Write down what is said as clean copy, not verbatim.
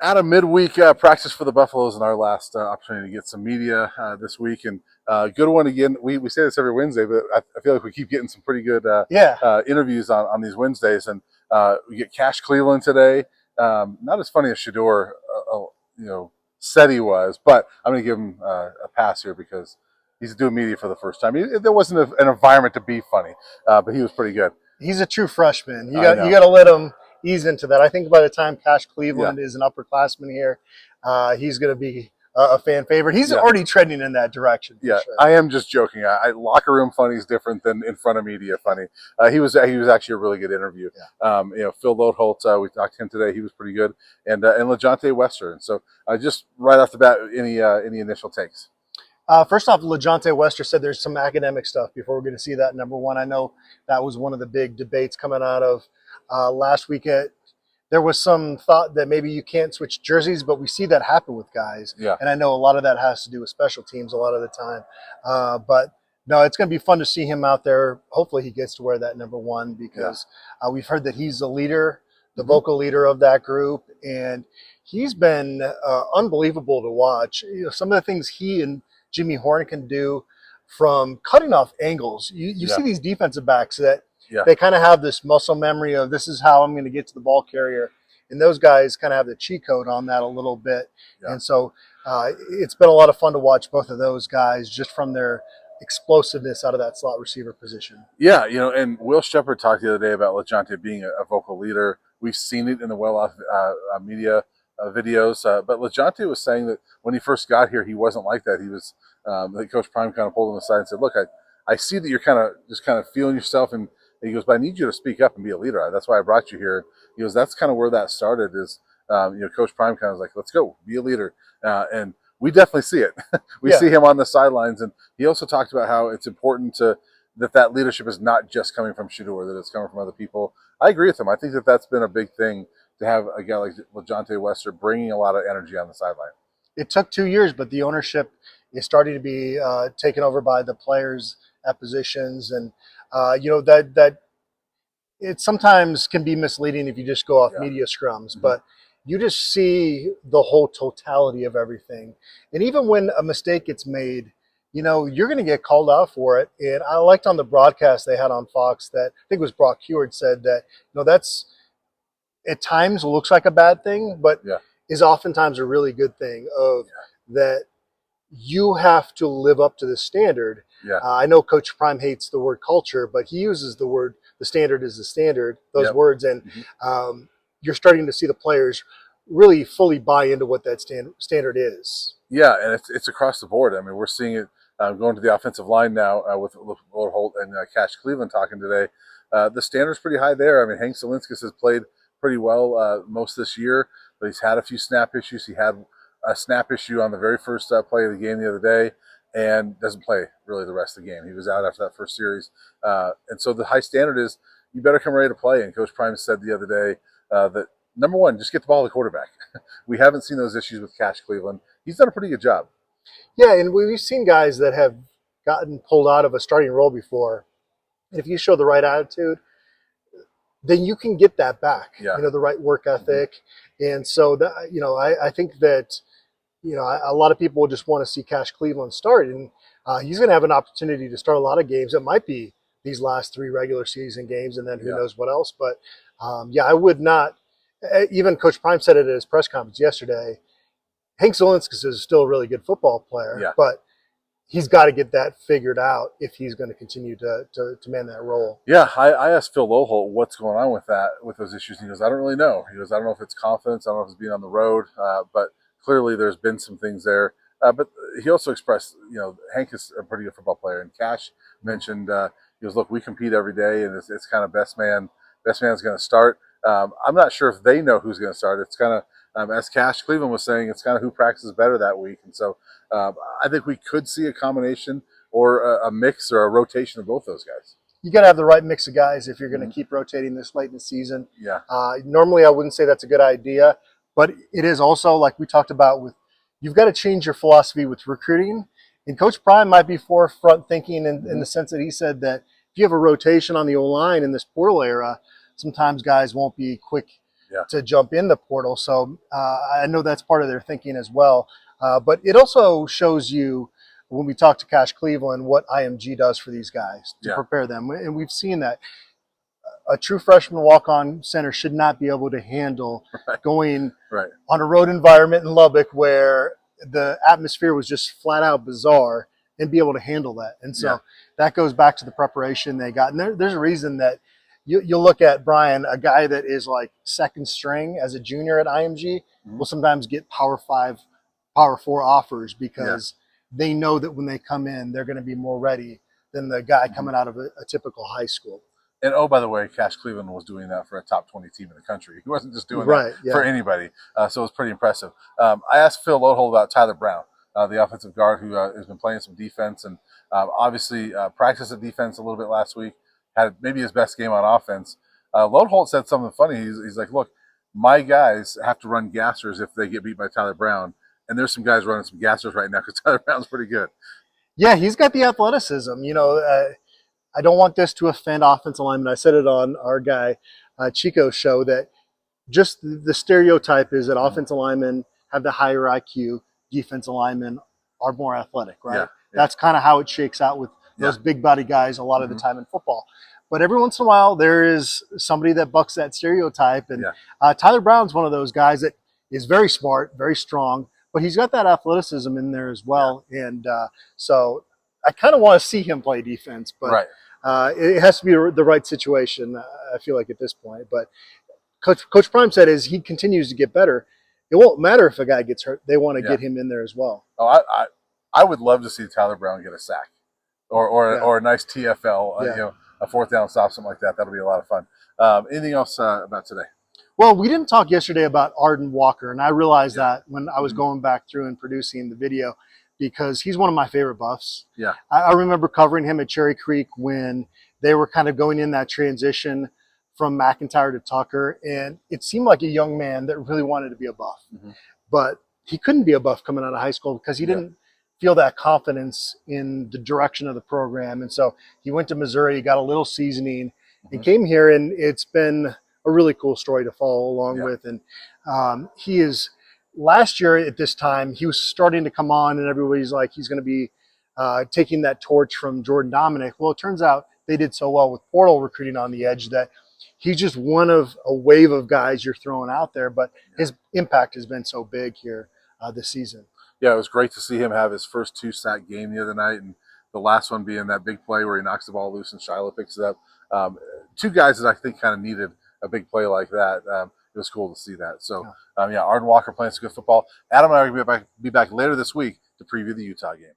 Adam, midweek practice for the Buffaloes and our last opportunity to get some media this week. And good one again. We say this every Wednesday, but I feel like we keep getting some pretty good Yeah, interviews on these Wednesdays. And we get Cash Cleveland today. Not as funny as Shador, said he was, but I'm going to give him a pass here because he's doing media for the first time. There wasn't an environment to be funny, but he was pretty good. he's a true freshman. You I got you know. got to let him ease into that. I think by the time Cash Yeah. Cleveland is an upperclassman here, he's going to be a fan favorite. He's Yeah. already trending in that direction. Yeah, Sure. I am just joking. Locker room funny is different than in front of media funny. He was actually a really good interview. Yeah. Phil Lodeholt, we talked to him today. He was pretty good, and Lejante Wester. And so just right off the bat, any initial takes? First off, LeJohntay Wester said there's some academic stuff before we're going to see that. Number one, I know that was one of the big debates coming out of last week. There was some thought that maybe you can't switch jerseys, but we see that happen with guys. Yeah, And I know a lot of that has to do with special teams a lot of the time. But no, it's going to be fun to see him out there. Hopefully he gets to wear that number one because we've heard that he's the leader, the vocal leader of that group. And he's been unbelievable to watch. Some of the things he and Jimmy Horn can do from cutting off angles. You see these defensive backs that they kind of have this muscle memory of this is how I'm going to get to the ball carrier. And those guys kind of have the cheat code on that a little bit. Yeah. And so it's been a lot of fun to watch both of those guys just from their explosiveness out of that slot receiver position. Yeah, and Will Shepard talked the other day about Lejante being a vocal leader. We've seen it in the well-off media videos, but Lejante was saying that when he first got here, he wasn't like that. He was, like Coach Prime kind of pulled him aside and said, "Look, I see that you're kind of feeling yourself," and he goes, "But I need you to speak up and be a leader. That's why I brought you here." He goes, "That's kind of where that started. Is Coach Prime kind of was like, let's go, be a leader," and we definitely see it. We see him on the sidelines, and he also talked about how it's important that leadership is not just coming from Shador, that it's coming from other people. I agree with him. I think that's been a big thing to have a guy like Lejante Wester bringing a lot of energy on the sideline. It took 2 years, but the ownership is starting to be taken over by the players at positions, and that it sometimes can be misleading if you just go off media scrums, but you just see the whole totality of everything. And even when a mistake gets made, you're going to get called out for it. And I liked on the broadcast they had on Fox that I think it was Brock Heward said that, that's at times looks like a bad thing, but is oftentimes a really good thing of that you have to live up to the standard. I know Coach Prime hates the word culture, but he uses the standard is the standard, those words. And you're starting to see the players really fully buy into what that standard is. Yeah, and it's across the board. I mean, we're seeing it going to the offensive line now with Holt and Cash Cleveland talking today. The standard's pretty high there. I mean, Hank Zilinskas has played pretty well most this year, but he's had a few snap issues. He had a snap issue on the very first play of the game the other day and doesn't play really the rest of the game. He was out after that first series. And so the high standard is you better come ready to play. And Coach Prime said the other day that, number one, just get the ball to the quarterback. We haven't seen those issues with Cash Cleveland. He's done a pretty good job. Yeah, and we've seen guys that have gotten pulled out of a starting role before. And if you show the right attitude, then you can get that back. The right work ethic. And so that, I think that, a lot of people will just want to see Cash Cleveland start, and he's going to have an opportunity to start a lot of games. It might be these last 3 regular season games, and then who knows what else. But I would not. Even Coach Prime said it at his press conference yesterday. Hank Zilinskas is still a really good football player, but he's got to get that figured out if he's going to continue to man that role. Yeah, I asked Phil Lodeholt what's going on with those issues. And he goes, I don't really know. He goes, I don't know if it's confidence. I don't know if it's being on the road, but clearly there's been some things there. But he also expressed, Hank is a pretty good football player. And Cash mentioned, he goes, look, we compete every day, and it's kind of best man's going to start. I'm not sure if they know who's going to start. It's kind of, as Cash Cleveland was saying, it's kind of who practices better that week. And so I think we could see a combination or a mix or a rotation of both those guys. You got to have the right mix of guys if you're going to keep rotating this late in the season. Yeah. Normally, I wouldn't say that's a good idea, but it is also, like we talked about, you've got to change your philosophy with recruiting. And Coach Prime might be forefront thinking in the sense that he said that if you have a rotation on the O-line in this portal era, sometimes guys won't be quick Yeah. to jump in the portal. So I know that's part of their thinking as well. But it also shows you when we talk to Cash Cleveland what IMG does for these guys to Yeah. prepare them, and we've seen that a true freshman walk-on center should not be able to handle Right. going Right. on a road environment in Lubbock where the atmosphere was just flat out bizarre and be able to handle that. And so Yeah. that goes back to the preparation they got. And there's a reason that you'll look at Brian, a guy that is like second string as a junior at IMG, will sometimes get Power 5, Power 4 offers because they know that when they come in, they're going to be more ready than the guy coming out of a typical high school. And oh, by the way, Cash Cleveland was doing that for a top 20 team in the country. He wasn't just doing Right, that for anybody. So it was pretty impressive. I asked Phil Lodehold about Tyler Brown, the offensive guard who has been playing some defense and obviously practiced at defense a little bit last week, had maybe his best game on offense. Lodehold said something funny. He's like, look, my guys have to run gassers if they get beat by Tyler Brown. And there's some guys running some gassers right now because Tyler Brown's pretty good. Yeah, he's got the athleticism. I don't want this to offend offensive linemen. I said it on our guy Chico's show that just the stereotype is that offensive linemen have the higher IQ, defensive linemen are more athletic, right? Yeah. That's kind of how it shakes out with those big body guys a lot of the time in football. But every once in a while, there is somebody that bucks that stereotype. And Tyler Brown's one of those guys that is very smart, very strong, but he's got that athleticism in there as well. And so I kind of want to see him play defense, but it has to be the right situation, I feel like, at this point. But Coach Prime said as he continues to get better, it won't matter if a guy gets hurt. They want to get him in there as well. Oh, I would love to see Tyler Brown get a sack or a nice TFL, a fourth down stop, something like that. That'll be a lot of fun. Anything else about today? Well, we didn't talk yesterday about Arden Walker, and I realized that when I was going back through and producing the video because he's one of my favorite buffs. Yeah. I remember covering him at Cherry Creek when they were kind of going in that transition from McIntyre to Tucker, and it seemed like a young man that really wanted to be a buff. But he couldn't be a buff coming out of high school because he didn't feel that confidence in the direction of the program. And so he went to Missouri, got a little seasoning, and came here, and it's been a really cool story to follow along with. And he is last year at this time, he was starting to come on, and everybody's like, he's going to be taking that torch from Jordan Dominic. Well, it turns out they did so well with portal recruiting on the edge that he's just one of a wave of guys you're throwing out there, but his impact has been so big here this season. Yeah, it was great to see him have his first 2-sack game the other night, and the last one being that big play where he knocks the ball loose and Shiloh picks it up. Two guys that I think kind of needed a big play like that. It was cool to see that. So, Arden Walker playing some good football. Adam and I are going to be back later this week to preview the Utah game.